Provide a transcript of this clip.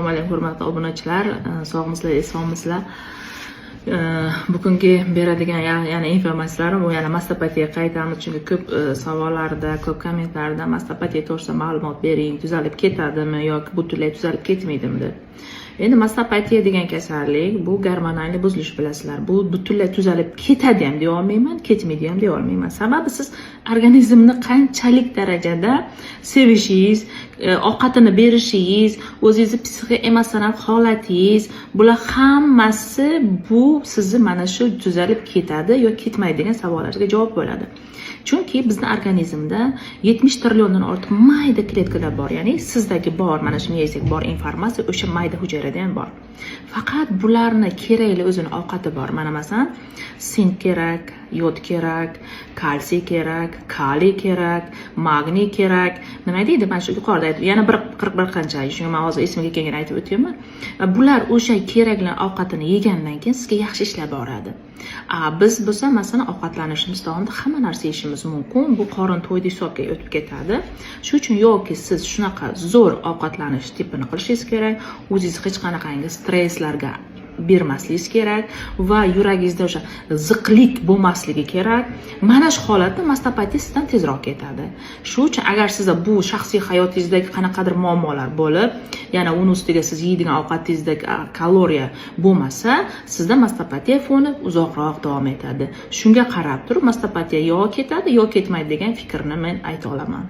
Assalomu alaykum hurmatli obunachilar, sog'misizlar, esomisizlar. Bugungi beradigan yana informatsiyalarim bu yana mastopatiyaga qaytamiz, chunki ko'p savollarda, ko'p kommentlarda mastopatiya to'g'risida ma'lumot bering, tuzalib ketadimi yoki butunlay tuzalib ketmaydimi deb. Endi mastopatiya degan kasallik bu gormonal buzilish bilasizlar. Bu butunlay tuzalib ketadi ham deya olmayman, ketmaydi ham deya olmayman. Sababi siz organizmni qanchalik darajada sevishingiz, ovqatini berishingiz, o'zingizni psixoemotsional holatingiz, bular hammasi bu sizni mana shu tuzalib ketadi yoki ketmaydi degan savollarga javob bo'ladi. Chunki bizning organizmda 70 trilliondan ortiq mayda kletkalar bor. Ya'ni sizdagi bor, mana shu miyazdagi bor informatsiya o'sha mayda hujayrada ham bor. Faqat bularni kerakli o'zini ovqati bor. Mana masalan, sink kerak, yod kerak, kalsiy kerak, kaliy kerak, magniy kerak. Nima deydi? Mana shu yuqorida aytib, yana 41 qancha, shunga men hozir esimga kelganini aytib o'tayman. Bular o'sha kerakli ovqatini yegandan keyin sizga yaxshi ishlab boradi. Biz bo'lsa masalan ovqatlanishimiz davomida hamma narsa yeyishimiz mumkin. Bu qorin to'ydi hisobga o'tib ketadi. Shuning uchun yoki siz shunaqa zo'r ovqatlanish tipini qilishingiz kerak, o'zingiz hech qanaqangi stresslarga bermasligingiz kerak va yuragingizda o'sha ziqlik bo'lmasligi kerak. Mana shu holatda mastopatiya sizdan tezroq ketadi. Shuning uchun agar sizda bu shaxsiy hayotingizdagi qanaqadir muammolar bo'lib, yana uni ustiga siz yeydigan ovqatingizda kaloriya bo'lmasa, sizda mastopatiya foni uzoqroq davom etadi. Shunga qarab turib mastopatiya yo ketadi, yo ketmaydi degan fikrni men ayta olaman.